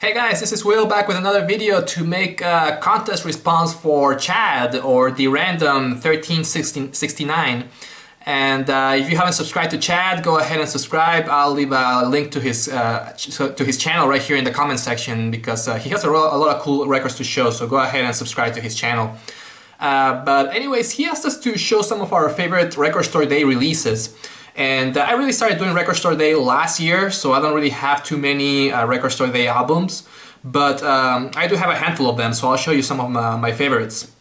Hey guys, this is Will back with another video to make a contest response for Chad or TheRandom1369. And if you haven't subscribed to Chad, go ahead and subscribe. I'll leave a link to his channel right here in the comment section because he has a lot of cool records to show, so go ahead and subscribe to his channel. But anyways, he asked us to show some of our favorite Record Store Day releases. And I really started doing Record Store Day last year, so I don't really have too many Record Store Day albums, but I do have a handful of them, so I'll show you some of my favorites.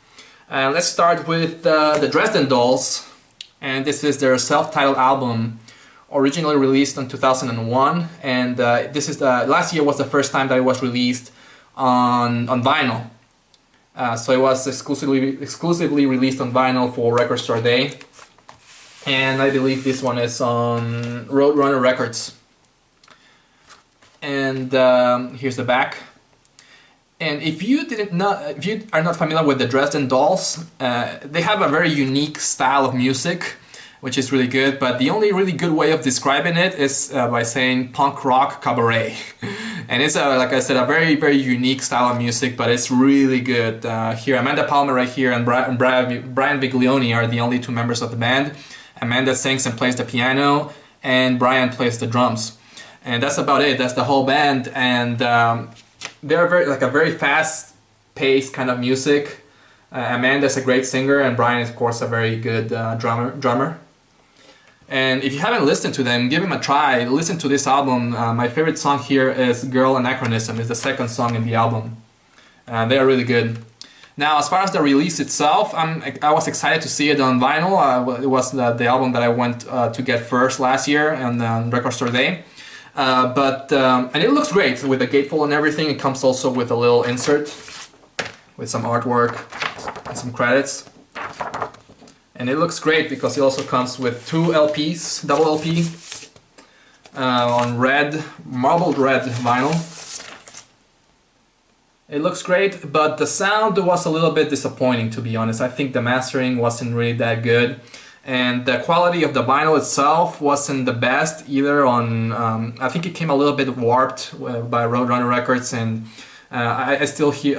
Let's start with the Dresden Dolls, and this is their self-titled album, originally released in 2001, and this is last year was the first time that it was released on vinyl. So it was exclusively released on vinyl for Record Store Day. And I believe this one is on Roadrunner Records. And here's the back. And if you are not familiar with the Dresden Dolls, they have a very unique style of music, which is really good. But the only really good way of describing it is by saying punk rock cabaret. And it's like I said, a very unique style of music, but it's really good. Here, Amanda Palmer right here and Brian Viglione are the only two members of the band. Amanda sings and plays the piano, and Brian plays the drums, and that's about it. That's the whole band, and they're very fast-paced kind of music. Amanda's a great singer, and Brian is of course a very good drummer. And if you haven't listened to them, give them a try. Listen to this album. My favorite song here is "Girl Anachronism." It's the second song in the album. They are really good. Now, as far as the release itself, I was excited to see it on vinyl. It was the album that I went to get first last year on Record Store Day. And it looks great with the gatefold and everything. It comes also with a little insert with some artwork and some credits. And it looks great because it also comes with two LPs, double LP, on marbled red vinyl. It looks great, but the sound was a little bit disappointing, to be honest. I think the mastering wasn't really that good, and the quality of the vinyl itself wasn't the best either. I think it came a little bit warped by Roadrunner Records, and I still hear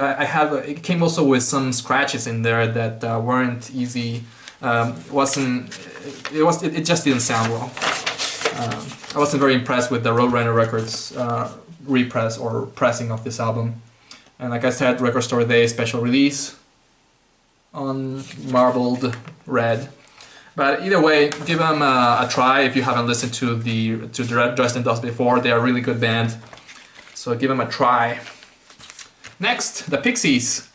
it came also with some scratches in there that weren't easy. It just didn't sound well. I wasn't very impressed with the Roadrunner Records repress or pressing of this album. And like I said, Record Store Day special release on marbled red. But either way, give them a try if you haven't listened to the Dresden Dolls before. They are a really good band, so give them a try. Next, the Pixies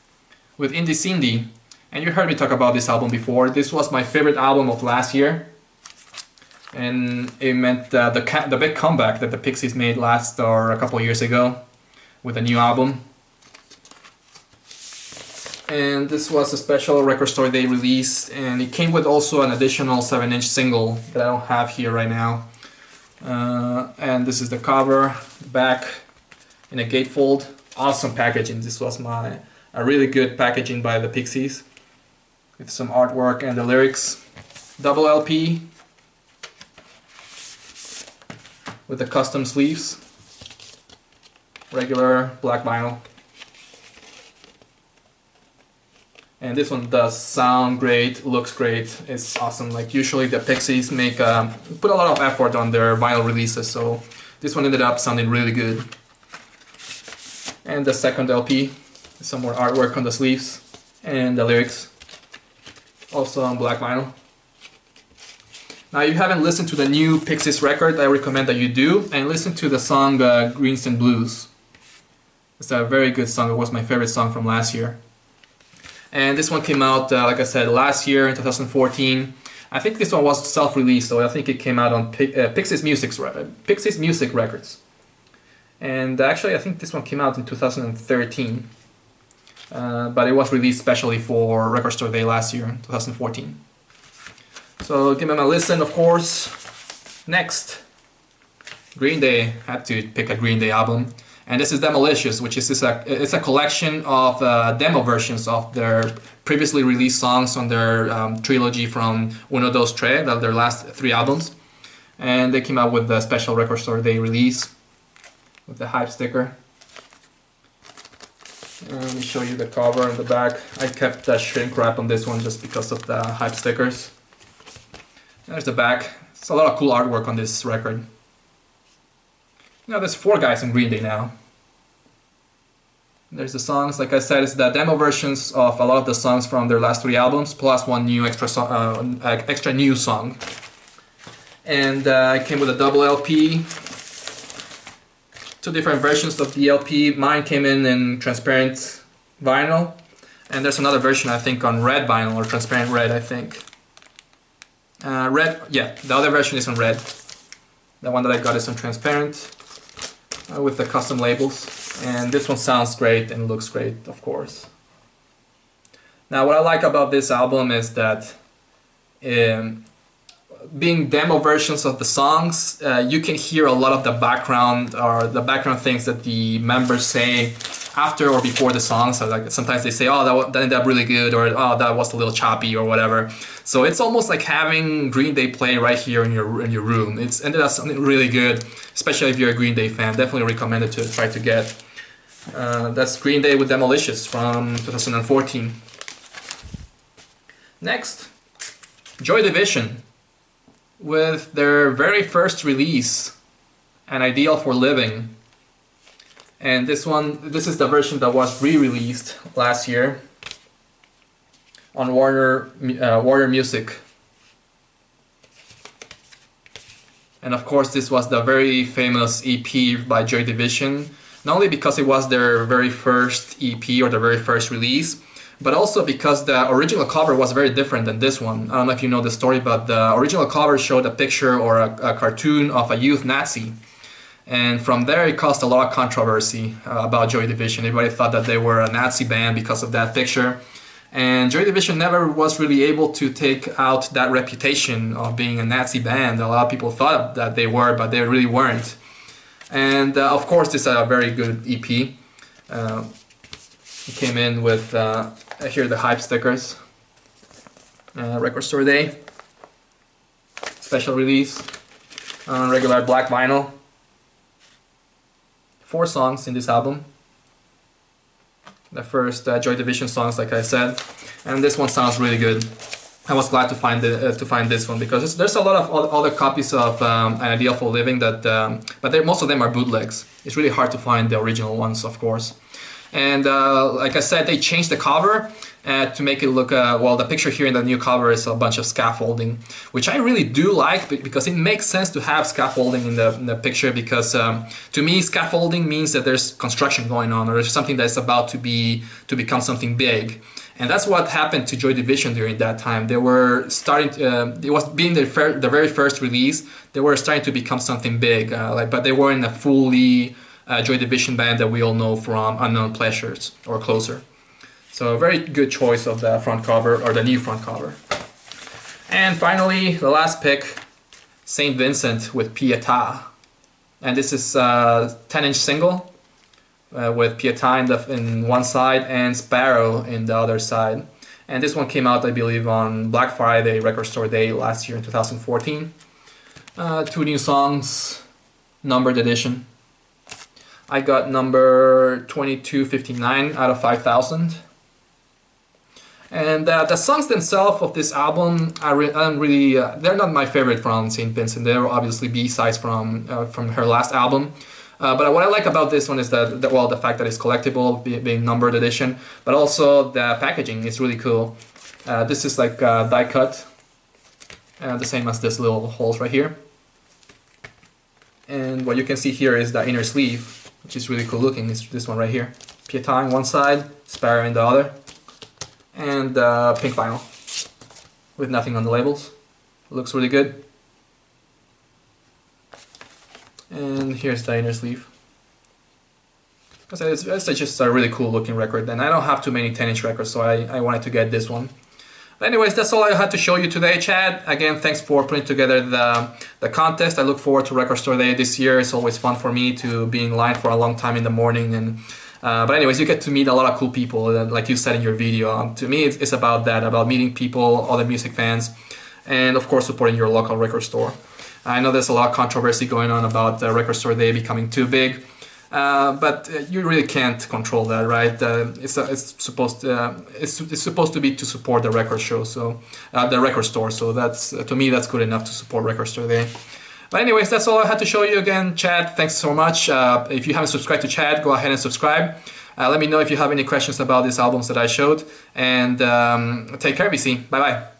with Indie Cindy. And you heard me talk about this album before. This was my favorite album of last year. And it meant the big comeback that the Pixies made a couple of years ago with a new album. And this was a special Record Store Day release, and it came with also an additional 7-inch single that I don't have here right now. And this is the cover, back in a gatefold. Awesome packaging. This was a really good packaging by the Pixies with some artwork and the lyrics. Double LP with the custom sleeves. Regular black vinyl. And this one does sound great, looks great, it's awesome. Like usually the Pixies put a lot of effort on their vinyl releases, so this one ended up sounding really good. And the second LP, some more artwork on the sleeves, and the lyrics, also on black vinyl. Now if you haven't listened to the new Pixies record, I recommend that you do, and listen to the song Greens and Blues. It's a very good song, it was my favorite song from last year. And this one came out, like I said, last year in 2014. I think this one was self-released, so I think it came out on Pixies Music Records. And actually, I think this one came out in 2013. But it was released specially for Record Store Day last year, 2014. So give them a listen, of course. Next, Green Day. Had to pick a Green Day album. And this is Demolicious, which is it's a collection of demo versions of their previously released songs on their trilogy from Uno, Dos, Tres, their last 3 albums. And they came out with a special Record Store Day release with the hype sticker. Let me show you the cover and the back. I kept that shrink wrap on this one just because of the hype stickers. There's the back. It's a lot of cool artwork on this record. Now there's 4 guys in Green Day now. There's the songs. Like I said, it's the demo versions of a lot of the songs from their last 3 albums, plus one new extra new song. And it came with a double LP. 2 different versions of the LP. Mine came in transparent vinyl, and there's another version I think on red vinyl, or transparent red I think. Red, yeah, the other version is on red. The one that I got is on transparent with the custom labels, and this one sounds great and looks great, of course. Now what I like about this album is that being demo versions of the songs, you can hear a lot of the background things that the members say after or before the songs. So like sometimes they say, oh, that ended up really good, or oh, that was a little choppy, or whatever. So it's almost like having Green Day play right here in your room. It's ended up something really good, especially if you're a Green Day fan. Definitely recommend it to try to get. That's Green Day with Demolicious from 2014. Next, Joy Division with their very first release, An Ideal for Living. And this is the version that was re-released last year on Warner Music. And of course this was the very famous EP by Joy Division, not only because it was their very first EP or their very first release, but also because the original cover was very different than this one. I don't know if you know the story, but the original cover showed a picture or a cartoon of a youth Nazi. And from there it caused a lot of controversy about Joy Division. Everybody thought that they were a Nazi band because of that picture. And Joy Division never was really able to take out that reputation of being a Nazi band. A lot of people thought that they were, but they really weren't. And of course this is a very good EP. It came in with, here are the hype stickers. Record Store Day. Special release. Regular black vinyl. 4 songs in this album. The first Joy Division songs, like I said, and this one sounds really good. I was glad to find this one because there's a lot of other copies of An Ideal for Living that, but most of them are bootlegs. It's really hard to find the original ones, of course. And like I said, they changed the cover to make it look, well, the picture here in the new cover is a bunch of scaffolding, which I really do like because it makes sense to have scaffolding in the picture, because to me scaffolding means that there's construction going on, or there's something that's about to become something big. And that's what happened to Joy Division during that time. They were starting to, it was being the very first release, they were starting to become something big, but they weren't a fully Joy Division band that we all know from Unknown Pleasures or Closer. So a very good choice of the front cover, or the new front cover. And finally, the last pick, St. Vincent with Pieta. And this is a 10-inch single with Pieta in one side and Sparrow in the other side. And this one came out, I believe, on Black Friday, Record Store Day last year in 2014. 2 new songs, numbered edition. I got number 2259 out of 5,000. And the songs themselves of this album, they're not my favorite from St. Vincent. They're obviously B-sides from her last album. But what I like about this one is that, the fact that it's collectible, being numbered edition, but also the packaging is really cool. This is like die cut, the same as this little holes right here. And what you can see here is the inner sleeve, which is really cool looking. It's this one right here. Pieta on one side, Sparrow in the other. And pink vinyl with nothing on the labels. It looks really good. And here's the inner sleeve. It's just a really cool looking record, and I don't have too many 10-inch records, so I wanted to get this one. But anyways, that's all I had to show you today, Chad. Again, thanks for putting together the contest. I look forward to Record Store Day this year. It's always fun for me to be in line for a long time in the morning. And but anyways, you get to meet a lot of cool people, like you said in your video. To me, it's about that, about meeting people, other music fans, and of course supporting your local record store. I know there's a lot of controversy going on about Record Store Day becoming too big. but you really can't control that, right? It's supposed to be to support the record show, so the record store. So that's to me that's good enough to support record store there. But anyways, that's all I had to show you. Again, Chad, thanks so much. If you haven't subscribed to Chad, go ahead and subscribe. Let me know if you have any questions about these albums that I showed, and take care, BC. Bye bye.